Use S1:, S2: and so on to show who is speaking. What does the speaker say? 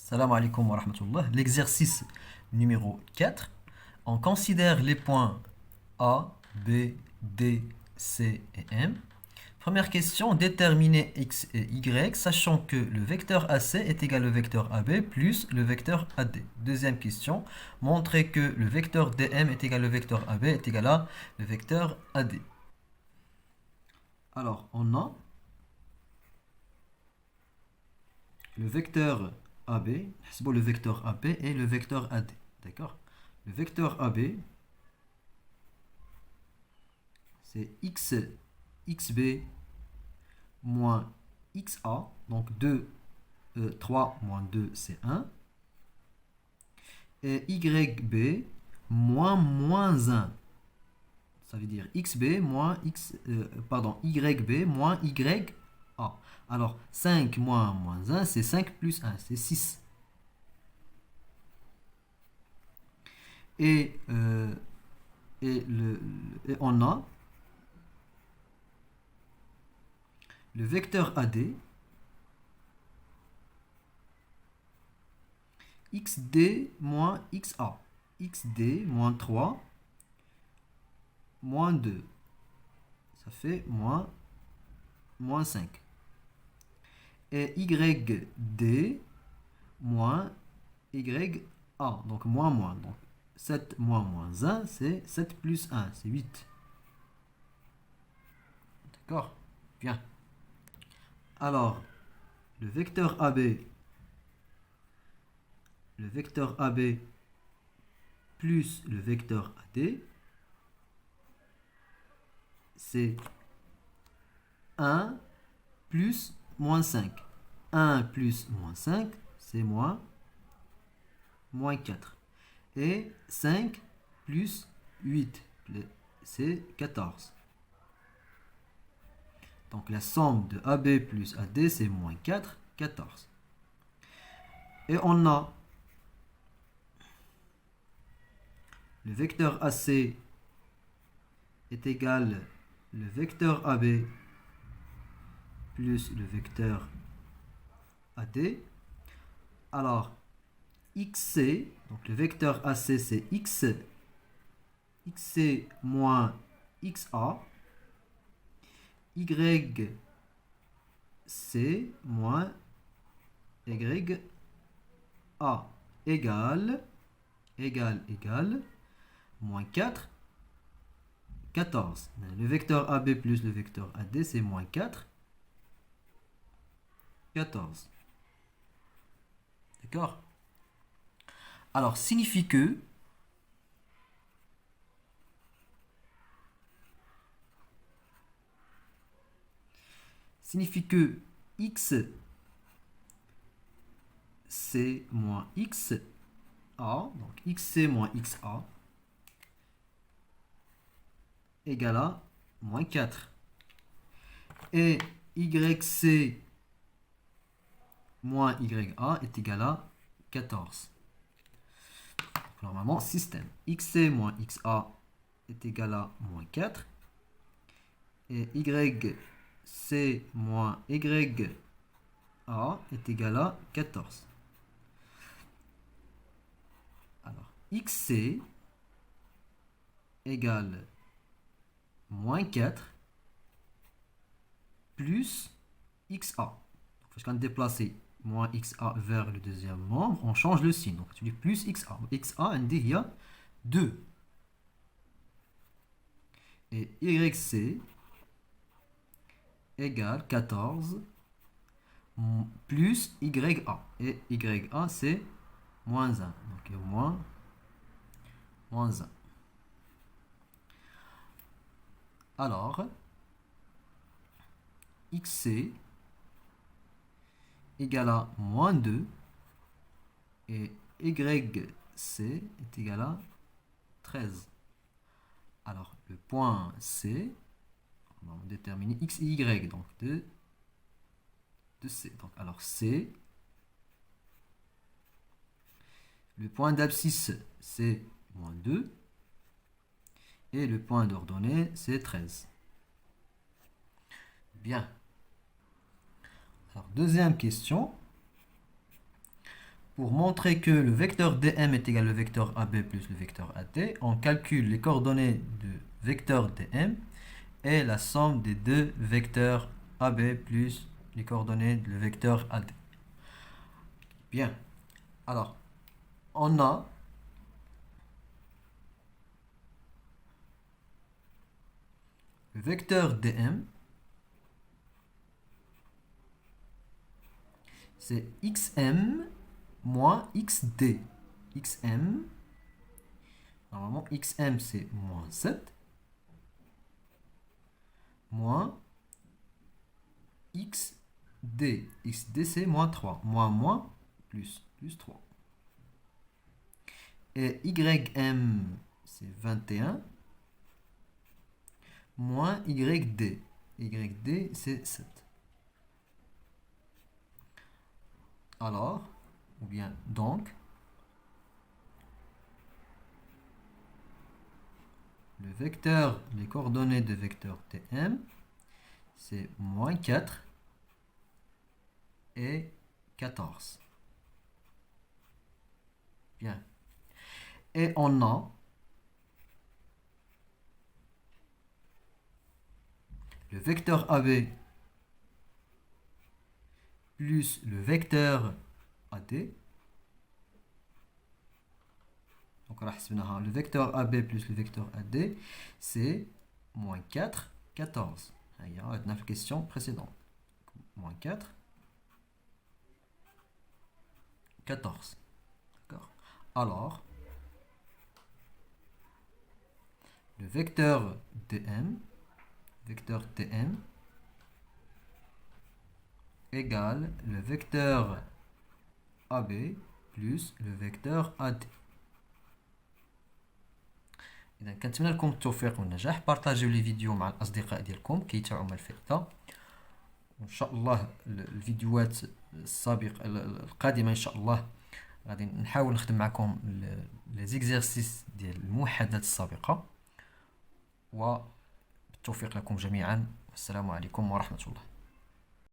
S1: Salam alaikum wa rahmatullah. L'exercice numéro 4. On considère les points A, B, D, C et M. Première question, déterminer x et y, sachant que le vecteur AC est égal au vecteur AB plus le vecteur AD. Deuxième question, montrer que le vecteur DM est égal au vecteur AB est égal à le vecteur AD. Alors, on a le vecteur AB, le vecteur AB et le vecteur AD. D'accord? Le vecteur AB, c'est xb moins xa, donc 3 moins 2, c'est 1. Et yb moins 1. Ça veut dire yb moins yb moins ya. Alors, 5 moins 1, c'est 5 plus 1, c'est 6. Et on a le vecteur AD, xd moins xa, xd moins 3, moins 2, ça fait moins 5. Et yd moins ya, donc moins. Donc 7 moins 1, c'est 7 plus 1, c'est 8. D'accord? Bien. Alors, le vecteur AB plus le vecteur AD, c'est 1 plus moins 5. 1 plus moins 5, c'est moins 4. Et 5 plus 8, c'est 14. Donc la somme de AB plus AD, c'est moins 4, 14. Et on a le vecteur AC est égal le vecteur AB plus le vecteur AD. Alors, XC, donc le vecteur AC c'est XC moins XA, YC moins YA égale moins 4, 14. Le vecteur AB plus le vecteur AD c'est moins 4, 14. D'accord? Alors, signifie que x c moins x a, donc xc moins xa égale à moins 4. Et yc moins ya est égal à 14. Donc, normalement, système. Xc moins xa est égal à moins 4. Et yc moins ya est égal à 14. Alors, xc égale moins 4 plus xa. Donc, quand on déplace moins xa vers le deuxième membre, on change le signe. Donc, tu dis plus xa. xa, il y a 2. Et yc égale 14 plus ya. Et ya, c'est moins 1. Donc, il y a moins 1. Alors, xc égale à moins 2 et yc est égal à 13. Alors, le point C, on va déterminer x et y, donc de C. Donc, alors C, le point d'abscisse, c'est moins 2 et le point d'ordonnée, c'est 13. Bien. Alors, deuxième question. Pour montrer que le vecteur dm est égal au vecteur AB plus le vecteur AD, on calcule les coordonnées du vecteur dm et la somme des deux vecteurs AB plus les coordonnées du vecteur AD. Bien. Alors, on a le vecteur dm, c'est xm moins xd. xm, normalement xm c'est moins 7, moins xd. xd c'est moins 3. Moins, plus 3. Et ym c'est 21, moins yd. yd c'est 7. Alors, ou bien donc, le vecteur, les coordonnées de vecteur tm, c'est moins 4 et 14. Bien. Et on a le vecteur AB plus le vecteur AD. Donc le vecteur AB plus le vecteur AD, c'est moins 4, 14. Il y a une question précédente. Moins 4, 14. D'accord. Alors, le vecteur dm égale le vecteur AB plus le vecteur AD. إذا كنتمنى لكم التوفيق والنجاح. بارطاجيو لي فيديو مع الأصدقاء ديالكم كي يتعاونوا الفائدة. وإن شاء الله الفيديوهات السابقة القادمة إن شاء الله غادي نحاول نخدم معكم لي زيكزيرسيس ديال الموحدات السابقة. وبالتوفيق لكم جميعا. والسلام عليكم ورحمة الله.